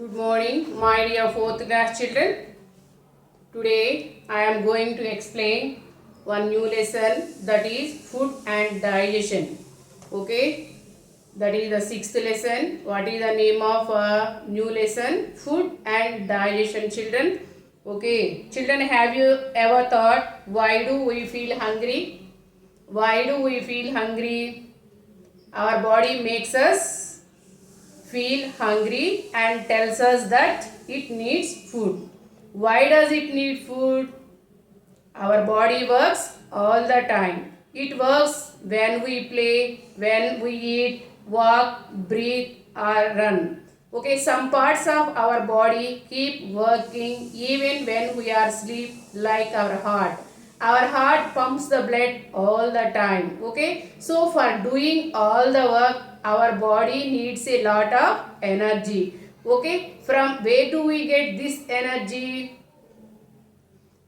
Good morning, my dear fourth class children. Today I am going to explain one new lesson, that is food and digestion. Okay, that is the sixth lesson. What is the name of new lesson? Food and digestion, children. Okay, children, have you ever thought why do we feel hungry? Why do we feel hungry? Our body makes us feel hungry and tells us that it needs food. Why does it need food? Our body works all the time. It works when we play, when we eat, walk, breathe, or run. Okay, some parts of our body keep working even when we are asleep, like our heart. Our heart pumps the blood all the time. Okay, so for doing all the work, our body needs a lot of energy. Okay, from where do we get this energy?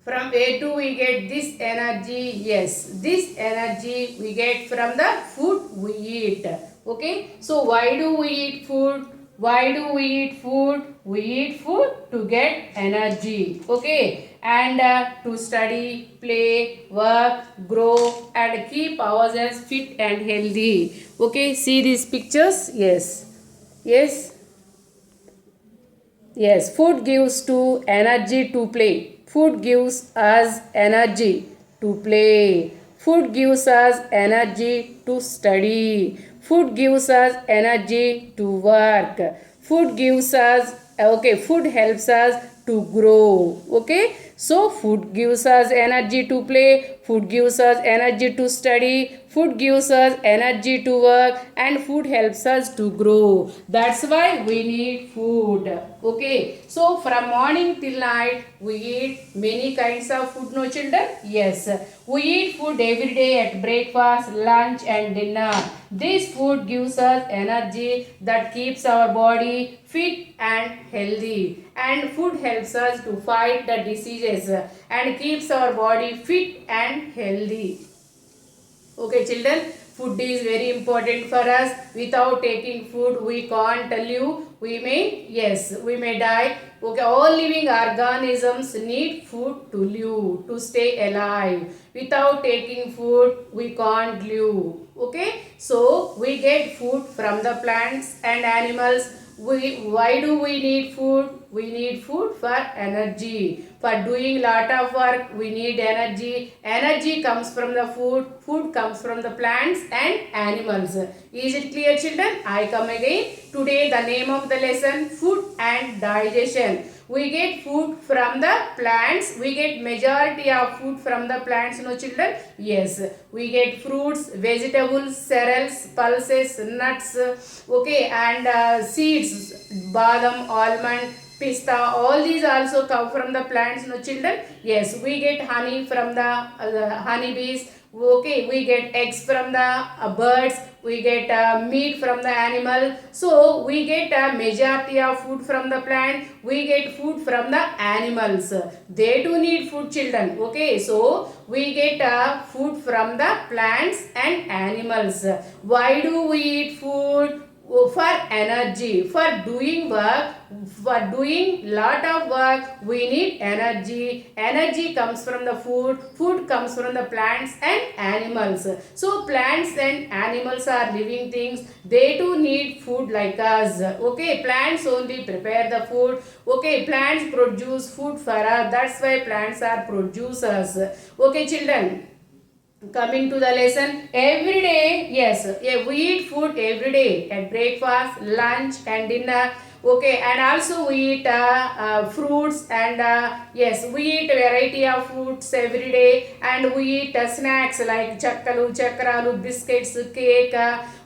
From where do we get this energy? Yes, this energy we get from the food we eat. Okay, so why do we eat food? Why do we eat food? We eat food to get energy. Okay, and to study, play, work, grow, and keep ourselves fit and healthy. Okay, see these pictures? Yes, yes. Yes, food gives to energy to play. Food gives us energy to play. Food gives us energy to study. Food gives us energy to work. Food gives us, okay, food helps us to grow. Okay, so food gives us energy to play. Food gives us energy to study. Food gives us energy to work, and food helps us to grow. That's why we need food. Okay, so from morning till night we eat many kinds of food, no children? Yes, we eat food every day at breakfast, lunch and dinner. This food gives us energy that keeps our body fit and healthy, and food helps us to fight the diseases and keeps our body fit and healthy. Okay, children, food is very important for us. Without taking food, we can't live. We may, yes, we may die. Okay, all living organisms need food to live, to stay alive. Without taking food, we can't live. Okay, so we get food from the plants and animals. Why do we need food? We need food for energy. For doing lot of work, we need energy. Energy comes from the food. Food comes from the plants and animals. Is it clear, children? I come again. Today the name of the lesson, food and digestion. We get food from the plants. We get majority of food from the plants, no children? Yes. We get fruits, vegetables, cereals, pulses, nuts, okay, and seeds, badam, almond, pista, all these also come from the plants, no children? Yes, we get honey from the honey bees. Okay, we get eggs from the birds. We get meat from the animal. So we get a majority of food from the plant. We get food from the animals. They too need food, children. Okay, so we get food from the plants and animals. Why do we eat food? For energy, for doing work, for doing lot of work, we need energy. Energy comes from the food. Food comes from the plants and animals. So plants and animals are living things. They too need food like us. Okay, plants only prepare the food. Okay, plants produce food for us. That's why plants are producers. Okay, children, coming to the lesson, every day, yes, yeah, we eat food every day at breakfast, lunch and dinner. Okay, and also we eat fruits, and yes, we eat variety of fruits every day, and we eat snacks like chakkalu, chakralu, biscuits, cake,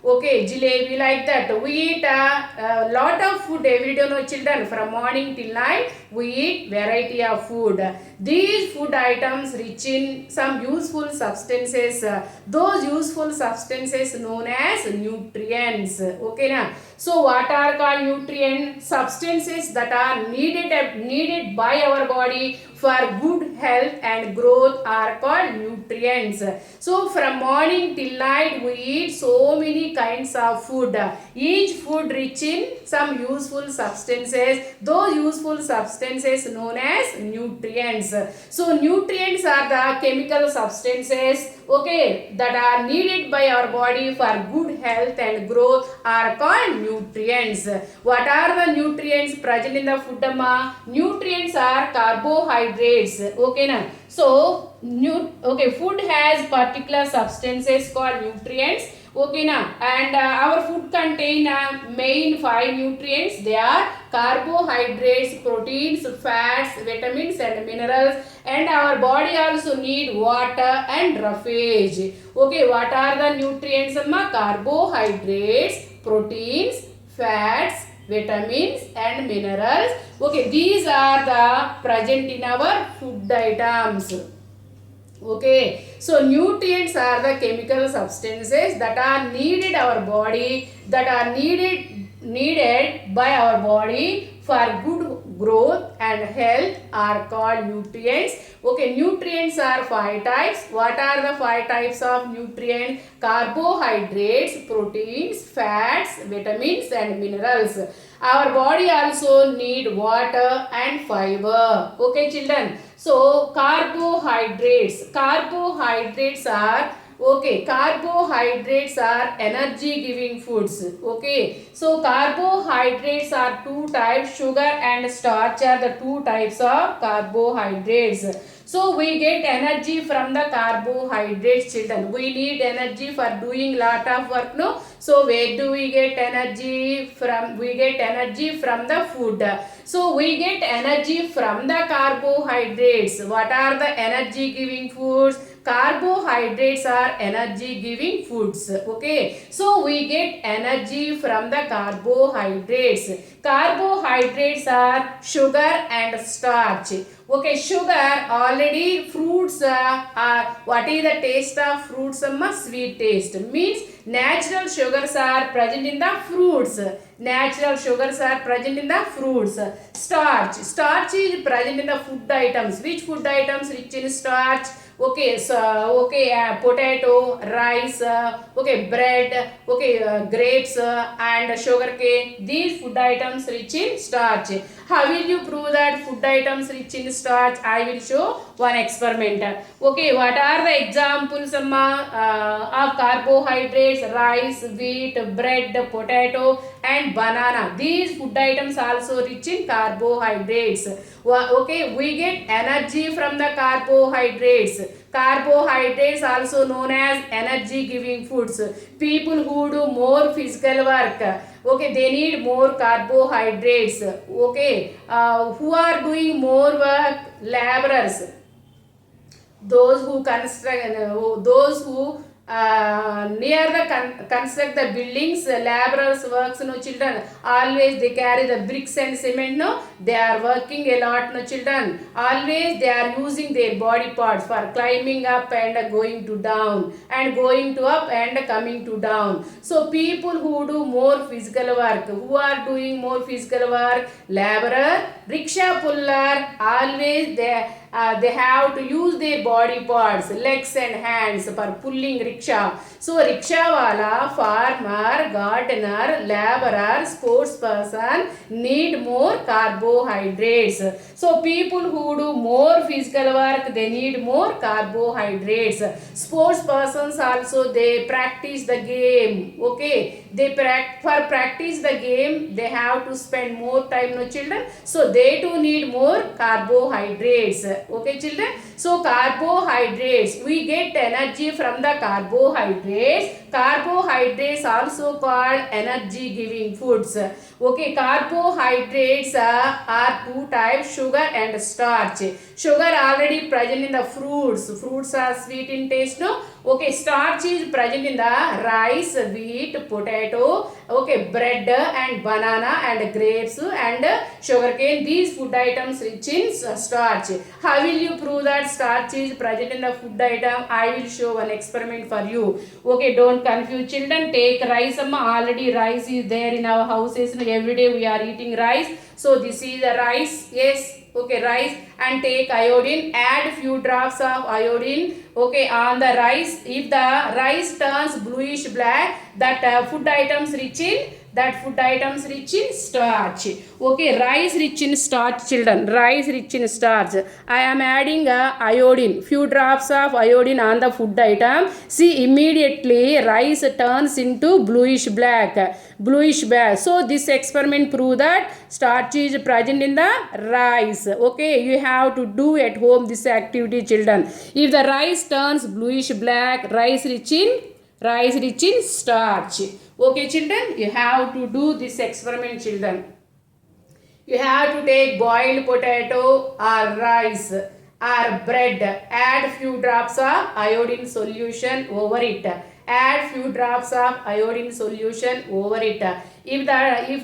okay, jalebi, like that. We eat a lot of food every day, no children. From morning till night we eat variety of food. These food items rich in some useful substances. Those useful substances known as nutrients. Okay, now, so what are called nutrients? children, substances that are needed by our body for good health and growth are called nutrients. So from morning till night we eat so many kinds of food. Each food rich in some useful substances. Those useful substances known as nutrients. So nutrients are the chemical substances, okay, that are needed by our body for good health and growth are called nutrients. What are the nutrients present in the food, amma? Nutrients are carbohydrates, okay na? So food has particular substances called nutrients, okay na? And our food contain main 5 nutrients. They are carbohydrates, proteins, fats, vitamins and minerals, and our body also need water and roughage. Okay, what are the nutrients, amma? Carbohydrates, proteins, fats, vitamins and minerals. Okay, these are the present in our food items. Okay, so nutrients are the chemical substances that are needed by our body for good growth and health are called nutrients. Okay, nutrients are 5 types. What are the 5 types of nutrients? Carbohydrates, proteins, fats, vitamins and minerals. Our body also need water and fiber. Okay children. So carbohydrates are energy giving foods. Okay, so carbohydrates are 2 types. Sugar and starch are the 2 types of carbohydrates. So we get energy from the carbohydrates, children. We need energy for doing lot of work, no? So where do we get energy from? We get energy from the food. So we get energy from the carbohydrates. What are the energy giving foods? Carbohydrates are energy giving foods. Okay, so we get energy from the carbohydrates. Carbohydrates are sugar and starch. Okay, sugar, already fruits are, what is the taste of fruits? Sweet taste. Means natural sugars are present in the fruits. Natural sugars are present in the fruits. Starch is present in the food items. Which food items rich in starch? Okay, so potato, rice, bread, grapes and sugar cane. These food items rich in starch. How will you prove that food items rich in starch? I will show one experiment. Okay, what are the examples of carbohydrates? Rice, wheat, bread, potato and banana. These food items also rich in carbohydrates. Okay, we get energy from the carbohydrates. Carbohydrates also known as energy giving foods. People who do more physical work, okay, they need more carbohydrates. Okay, who are doing more work? Laborers. Those who near the construct the buildings, laborers works, no children. Always they carry the bricks and cement, no. They are working a lot, no children. Always they are using their body parts for climbing up and going to down, and going to up and coming to down. So people who do more physical work, who are doing more physical work? Laborer, rickshaw puller. Always they have to use their body parts, legs and hands for pulling rickshaw. So rickshaw wala, farmer, gardener, laborer, sports person need more carbohydrates. So people who do more physical work, they need more carbohydrates. Sports persons also, they practice the game. Okay, for practice the game they have to spend more time, no children. So they too need more carbohydrates. Okay children, so carbohydrates, we get energy from the carbohydrates. Carbohydrates also called energy giving foods. Okay, carbohydrates are 2 types, sugar and starch. Sugar already present in the fruits. Fruits are sweet in taste, no. Okay, starch is present in the rice, wheat, potato, okay, bread and banana and grapes and sugarcane. These food items rich in starch. How How will you prove that starch is present in the food item? I will show one experiment for you. Okay, don't confuse children. Take rice. Already rice is there in our houses. Every day we are eating rice. So this is the rice. Yes. Okay, rice, and take iodine. Add few drops of iodine. Okay, on the rice. If the rice turns bluish black, that food items rich in starch. Okay, rice rich in starch, children. Rice rich in starch. I am adding iodine, few drops of iodine on the food item. See, immediately rice turns into bluish black. So this experiment prove that starch is present in the rice. Okay, you have to do at home this activity, children. If the rice turns bluish black, rice rich in starch. Okay, children, you have to do this experiment, children. You have to take boiled potato or rice or bread, add few drops of iodine solution over it. Add few drops of iodine solution over it. If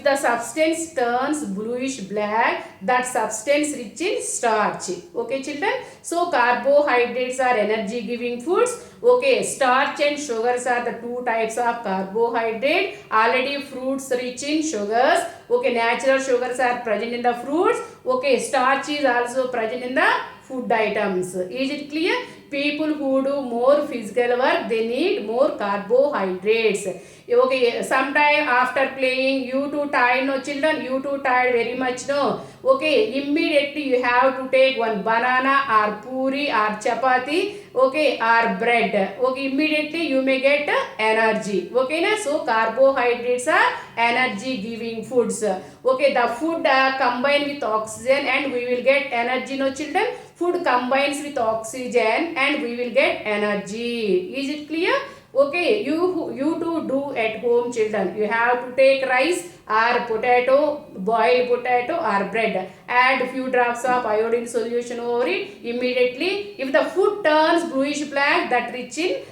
the substance turns bluish black, that substance rich in starch. Okay, children. So carbohydrates are energy giving foods. Okay, starch and sugars are the two types of carbohydrate. Already fruits rich in sugars. Okay, natural sugars are present in the fruits. Okay, starch is also present in the food items. Is it clear? People who do more physical work, they need more carbohydrates. Okay, sometime after playing, you too tired, no children, you too tired very much, no. Okay, immediately you have to take one banana or puri or chapati, okay, or bread. Okay, immediately you may get energy. Okay, na? So carbohydrates are energy giving foods. Okay, the food combine with oxygen and we will get energy, no children. Food combines with oxygen and we will get energy. Is it clear? Okay, you too do at home, children. You have to take rice or potato, boiled potato or bread. Add few drops of iodine solution over it. Immediately, if the food turns bluish black, that rich in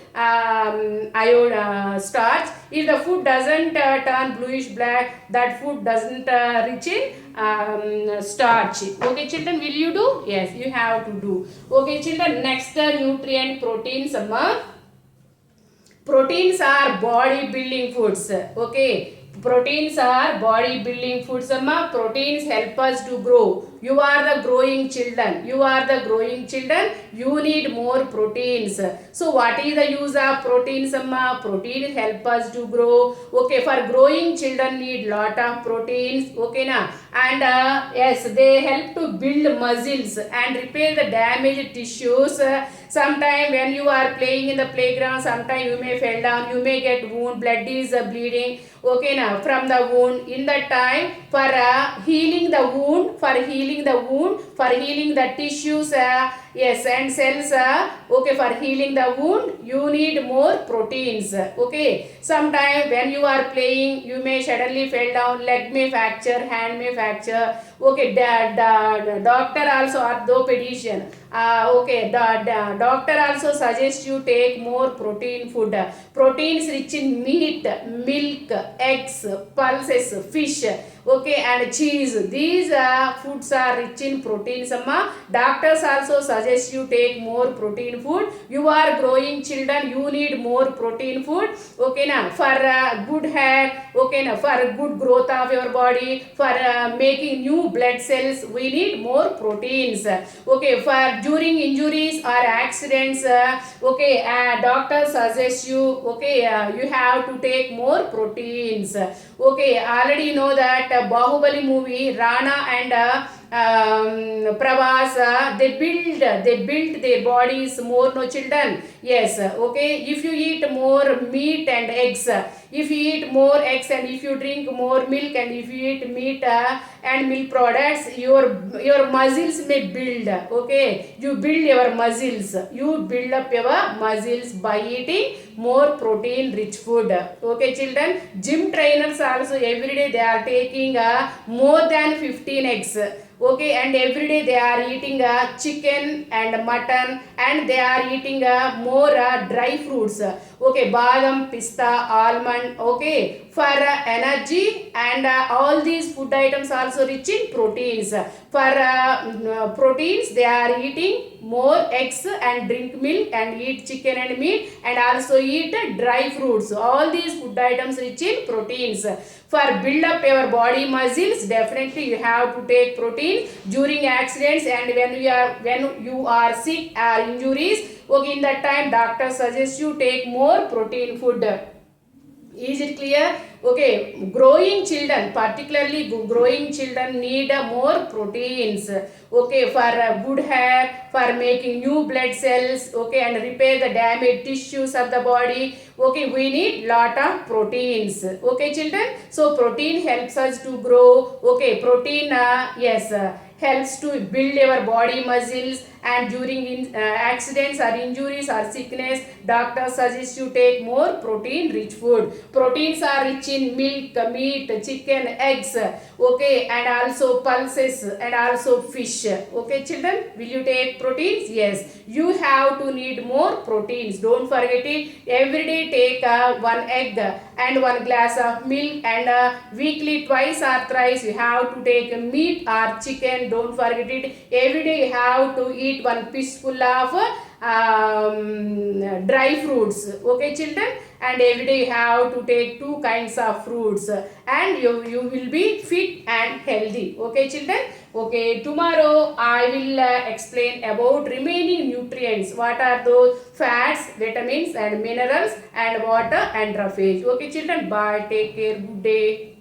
starch. If the food doesn't turn bluish black, that food doesn't rich in starch. Okay, children, will you do? Yes, you have to do. Okay, children, next nutrient proteins. Proteins are body building foods. Okay, proteins are body building foods. Proteins help us to grow. You are the growing children. You need more proteins. So what is the use of proteins? Proteins help us to grow. Okay, for growing children need lot of proteins. Okay, na? And yes, they help to build muscles and repair the damaged tissues. Sometime when you are playing in the playground, sometime you may fall down, you may get wound, blood is bleeding. Okay, now from the wound, in that time for healing the wound, for healing the tissues, yes, and cells. Okay, for healing the wound, you need more proteins. Okay, sometime when you are playing, you may suddenly fall down, leg may fracture, hand may fracture. Okay, the doctor also, orthopedician. Okay, the doctor also suggests you take more protein food. Proteins rich in meat, milk, eggs, pulses, fish, okay, and cheese. These foods are rich in proteins. Doctors also suggest you take more protein food. You are growing children, you need more protein food. Okay, na, for good hair, okay, na, for good growth of your body, for making new blood cells, we need more proteins. Okay, for during injuries or accidents, okay, doctors suggest you, okay, you have to take more proteins. Okay, already know that Bahubali movie, Rana and Prabhas, they build their bodies more, no children. Yes, okay, if you eat more meat and eggs, if you eat more eggs and if you drink more milk and if you eat meat and milk products, your muscles may build. Okay, you build your muscles. You build up your muscles by eating more protein rich food. Okay, children, gym trainers also every day they are taking more than 15 eggs. okay, and every day they are eating chicken and mutton, and they are eating more dry fruits, okay, badam, pista, almond, okay, for energy, and all these food items also rich in proteins. For proteins they are eating more eggs and drink milk and eat chicken and meat, and also eat dry fruits. All these food items rich in proteins. For build up your body muscles, definitely you have to take protein during accidents, and when you are sick or injuries, okay, in that time doctor suggests you take more protein food. Is it clear? Okay, growing children, particularly growing children need more proteins. Okay, for good hair, for making new blood cells, okay, and repair the damaged tissues of the body. Okay, we need lot of proteins. Okay, children. So protein helps us to grow. Okay, protein, yes. Helps to build your body muscles, and during accidents or injuries or sickness, doctor suggests you take more protein rich food. Proteins are rich in milk, meat, chicken, eggs, okay, and also pulses, and also fish. Okay, children, will you take proteins? Yes, you have to need more proteins. Don't forget it. Every day take one egg and one glass of milk, and weekly twice or thrice you have to take meat or chicken. Don't forget it. Every day you have to eat one piece full of dry fruits. Okay, children, and every day you have to take two kinds of fruits, and you will be fit and healthy. Okay, children. Okay, tomorrow I will explain about remaining nutrients. What are those? Fats, vitamins and minerals, and water and roughage. Okay, children. Bye. Take care. Good day.